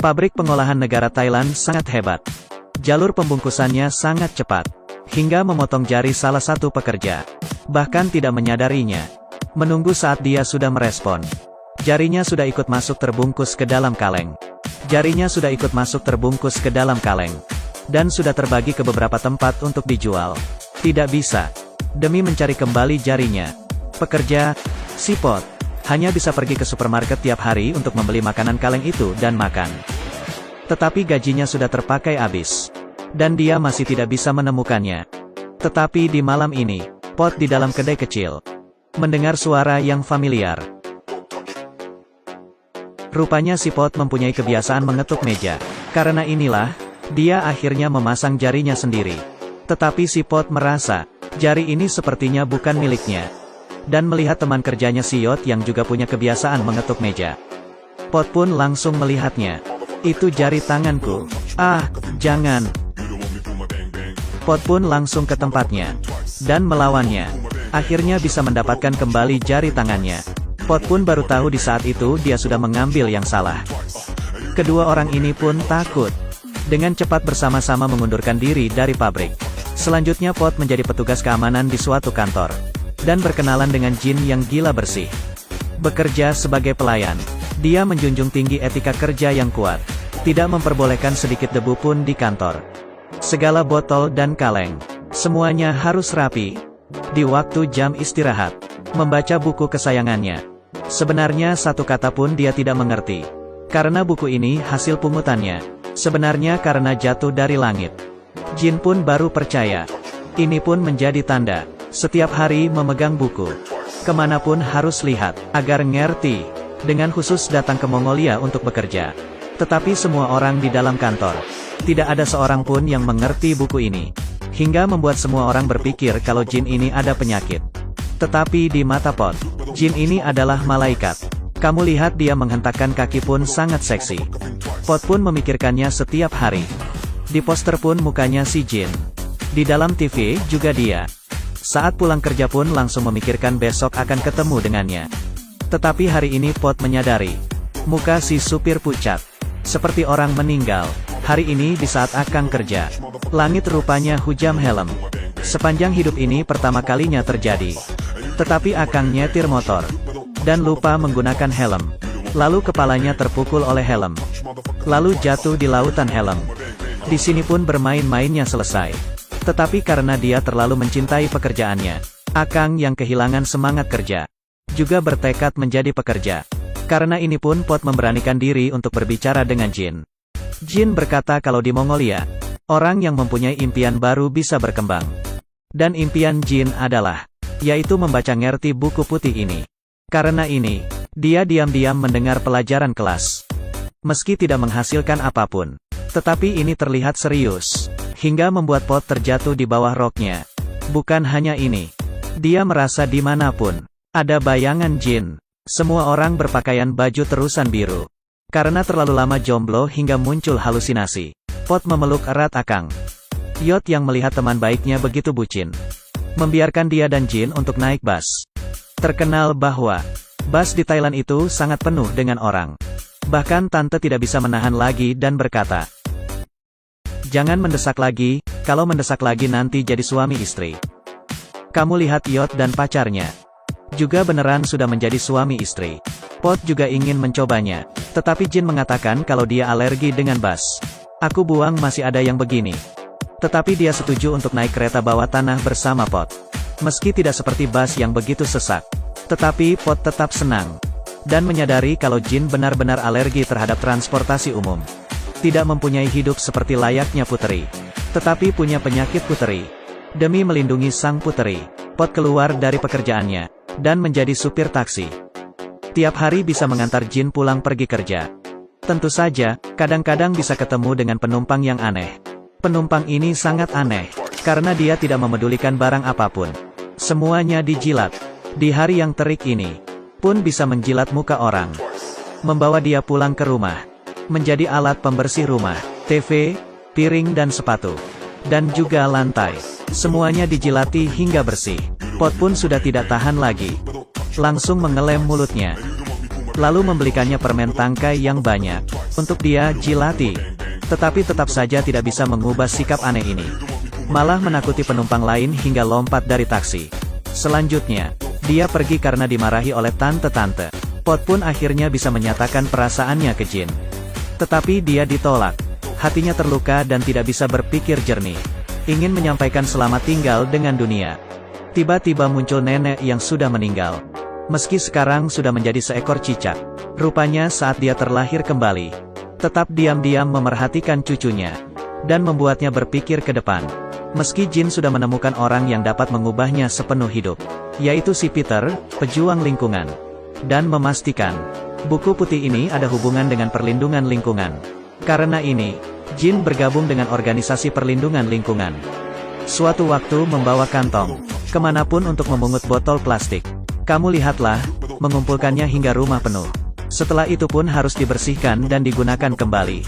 Pabrik pengolahan negara Thailand sangat hebat. Jalur pembungkusannya sangat cepat, hingga memotong jari salah satu pekerja. Bahkan tidak menyadarinya. Menunggu saat dia sudah merespon. Jarinya sudah ikut masuk terbungkus ke dalam kaleng. Jarinya sudah ikut masuk terbungkus ke dalam kaleng. Dan sudah terbagi ke beberapa tempat untuk dijual. Tidak bisa. Demi mencari kembali jarinya. Pekerja, si Pot, hanya bisa pergi ke supermarket tiap hari untuk membeli makanan kaleng itu dan makan. Tetapi gajinya sudah terpakai habis. Dan dia masih tidak bisa menemukannya. Tetapi di malam ini, Pot di dalam kedai kecil mendengar suara yang familiar. Rupanya si Pot mempunyai kebiasaan mengetuk meja. Karena inilah, dia akhirnya memasang jarinya sendiri. Tetapi si Pot merasa, jari ini sepertinya bukan miliknya. Dan melihat teman kerjanya si Yot yang juga punya kebiasaan mengetuk meja. Pot pun langsung melihatnya. Itu jari tanganku. Ah, jangan. Pot pun langsung ke tempatnya. Dan melawannya. Akhirnya bisa mendapatkan kembali jari tangannya. Pot pun baru tahu di saat itu dia sudah mengambil yang salah. Kedua orang ini pun takut. Dengan cepat bersama-sama mengundurkan diri dari pabrik. Selanjutnya Pot menjadi petugas keamanan di suatu kantor. Dan berkenalan dengan Jin yang gila bersih. Bekerja sebagai pelayan. Dia menjunjung tinggi etika kerja yang kuat. Tidak memperbolehkan sedikit debu pun di kantor. Segala botol dan kaleng. Semuanya harus rapi. Di waktu jam istirahat. Membaca buku kesayangannya. Sebenarnya satu kata pun dia tidak mengerti. Karena buku ini hasil pungutannya. Sebenarnya karena jatuh dari langit. Jin pun baru percaya. Ini pun menjadi tanda. Setiap hari memegang buku. Kemanapun harus lihat, agar ngerti. Dengan khusus datang ke Mongolia untuk bekerja. Tetapi semua orang di dalam kantor. Tidak ada seorang pun yang mengerti buku ini. Hingga membuat semua orang berpikir kalau Jin ini ada penyakit. Tetapi di mata Pot, Jin ini adalah malaikat. Kamu lihat dia menghentakkan kaki pun sangat seksi. Pot pun memikirkannya setiap hari. Di poster pun mukanya si Jin. Di dalam TV juga dia. Saat pulang kerja pun langsung memikirkan besok akan ketemu dengannya. Tetapi hari ini Pot menyadari. Muka si supir pucat. Seperti orang meninggal. Hari ini di saat Akang kerja. Langit rupanya hujam helm. Sepanjang hidup ini pertama kalinya terjadi. Tetapi Akang nyetir motor. Dan lupa menggunakan helm. Lalu kepalanya terpukul oleh helm. Lalu jatuh di lautan helm. Di sini pun bermain-mainnya selesai. Tetapi karena dia terlalu mencintai pekerjaannya. Akang yang kehilangan semangat kerja. Juga bertekad menjadi pekerja. Karena ini pun Pot memberanikan diri untuk berbicara dengan Jin. Jin berkata kalau di Mongolia, orang yang mempunyai impian baru bisa berkembang. Dan impian Jin adalah yaitu membaca ngerti buku putih ini. Karena ini, dia diam-diam mendengar pelajaran kelas. Meski tidak menghasilkan apapun. Tetapi ini terlihat serius. Hingga membuat Pot terjatuh di bawah roknya. Bukan hanya ini. Dia merasa dimanapun. Ada bayangan Jin. Semua orang berpakaian baju terusan biru. Karena terlalu lama jomblo hingga muncul halusinasi. Pot memeluk erat Akang. Yot yang melihat teman baiknya begitu bucin. Membiarkan dia dan Jin untuk naik bus. Terkenal bahwa bus di Thailand itu sangat penuh dengan orang. Bahkan tante tidak bisa menahan lagi dan berkata, jangan mendesak lagi, kalau mendesak lagi nanti jadi suami istri. Kamu lihat Yot dan pacarnya. Juga beneran sudah menjadi suami istri. Pot juga ingin mencobanya. Tetapi Jin mengatakan kalau dia alergi dengan bus. Aku buang masih ada yang begini. Tetapi dia setuju untuk naik kereta bawah tanah bersama Pot. Meski tidak seperti bus yang begitu sesak. Tetapi Pot tetap senang. Dan menyadari kalau Jin benar-benar alergi terhadap transportasi umum. Tidak mempunyai hidup seperti layaknya puteri. Tetapi punya penyakit puteri. Demi melindungi sang puteri, Pot keluar dari pekerjaannya. Dan menjadi supir taksi. Tiap hari bisa mengantar Jin pulang pergi kerja. Tentu saja, kadang-kadang bisa ketemu dengan penumpang yang aneh. Penumpang ini sangat aneh. Karena dia tidak memedulikan barang apapun. Semuanya dijilat. Di hari yang terik ini. Pun bisa menjilat muka orang. Membawa dia pulang ke rumah. Menjadi alat pembersih rumah. TV, piring dan sepatu. Dan juga lantai. Semuanya dijilati hingga bersih. Pot pun sudah tidak tahan lagi. Langsung mengelem mulutnya. Lalu membelikannya permen tangkai yang banyak. Untuk dia, Jilati. Tetapi tetap saja tidak bisa mengubah sikap aneh ini. Malah menakuti penumpang lain hingga lompat dari taksi. Selanjutnya, dia pergi karena dimarahi oleh tante-tante. Pot pun akhirnya bisa menyatakan perasaannya ke Jin. Tetapi dia ditolak. Hatinya terluka dan tidak bisa berpikir jernih. Ingin menyampaikan selamat tinggal dengan dunia. Tiba-tiba muncul nenek yang sudah meninggal. Meski sekarang sudah menjadi seekor cicak. Rupanya saat dia terlahir kembali, tetap diam-diam memerhatikan cucunya. Dan membuatnya berpikir ke depan. Meski Jin sudah menemukan orang yang dapat mengubahnya sepenuh hidup. Yaitu si Peter, pejuang lingkungan. Dan memastikan, buku putih ini ada hubungan dengan perlindungan lingkungan. Karena ini, Jin bergabung dengan organisasi perlindungan lingkungan. Suatu waktu membawa kantong kemanapun untuk memungut botol plastik. Kamu lihatlah, mengumpulkannya hingga rumah penuh. Setelah itu pun harus dibersihkan dan digunakan kembali.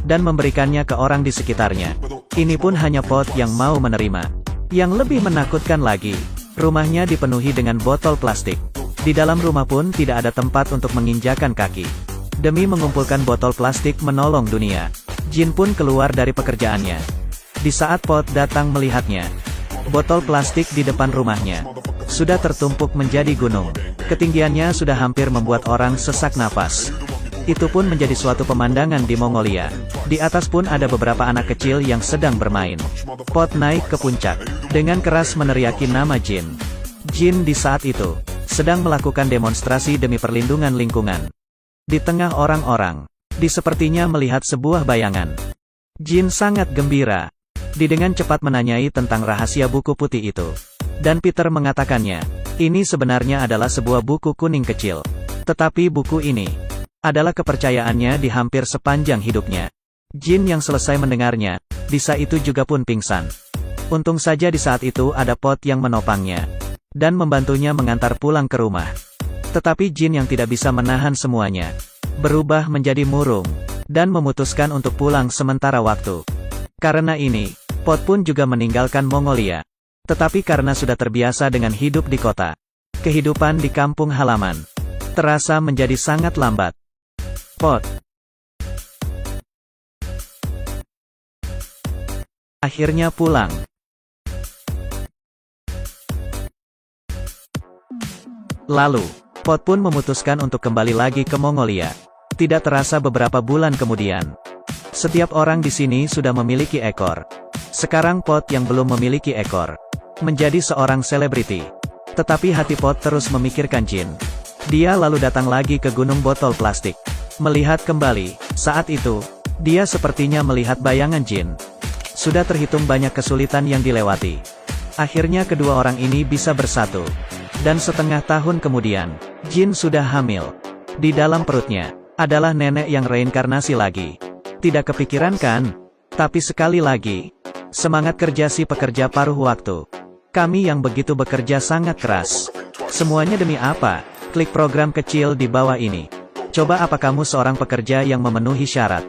Dan memberikannya ke orang di sekitarnya. Ini pun hanya Pot yang mau menerima. Yang lebih menakutkan lagi, rumahnya dipenuhi dengan botol plastik. Di dalam rumah pun tidak ada tempat untuk menginjakan kaki. Demi mengumpulkan botol plastik menolong dunia, Jin pun keluar dari pekerjaannya. Di saat Pot datang melihatnya, botol plastik di depan rumahnya sudah tertumpuk menjadi gunung. Ketinggiannya sudah hampir membuat orang sesak napas. Itu pun menjadi suatu pemandangan di Mongolia. Di atas pun ada beberapa anak kecil yang sedang bermain. Pot naik ke puncak, dengan keras meneriaki nama Jin. Jin di saat itu sedang melakukan demonstrasi demi perlindungan lingkungan. Di tengah orang-orang, dia sepertinya melihat sebuah bayangan. Jin sangat gembira. Dia dengan cepat menanyai tentang rahasia buku putih itu. Dan Peter mengatakannya, ini sebenarnya adalah sebuah buku kuning kecil. Tetapi buku ini adalah kepercayaannya di hampir sepanjang hidupnya. Jin yang selesai mendengarnya, di saat itu juga pun pingsan. Untung saja di saat itu ada Pot yang menopangnya. Dan membantunya mengantar pulang ke rumah. Tetapi Jin yang tidak bisa menahan semuanya, berubah menjadi murung. Dan memutuskan untuk pulang sementara waktu. Karena ini, Pot pun juga meninggalkan Mongolia. Tetapi karena sudah terbiasa dengan hidup di kota, kehidupan di kampung halaman terasa menjadi sangat lambat. Pot akhirnya pulang. Lalu, Pot pun memutuskan untuk kembali lagi ke Mongolia. Tidak terasa beberapa bulan kemudian, setiap orang di sini sudah memiliki ekor. Sekarang Pot yang belum memiliki ekor menjadi seorang selebriti. Tetapi hati Pot terus memikirkan Jin. Dia lalu datang lagi ke gunung botol plastik. Melihat kembali, saat itu, dia sepertinya melihat bayangan Jin. Sudah terhitung banyak kesulitan yang dilewati. Akhirnya kedua orang ini bisa bersatu. Dan setengah tahun kemudian, Jin sudah hamil. Di dalam perutnya, adalah nenek yang reinkarnasi lagi. Tidak kepikiran kan? Tapi sekali lagi, semangat kerja si pekerja paruh waktu. Kami yang begitu bekerja sangat keras. Semuanya demi apa? Klik program kecil di bawah ini. Coba apa kamu seorang pekerja yang memenuhi syarat?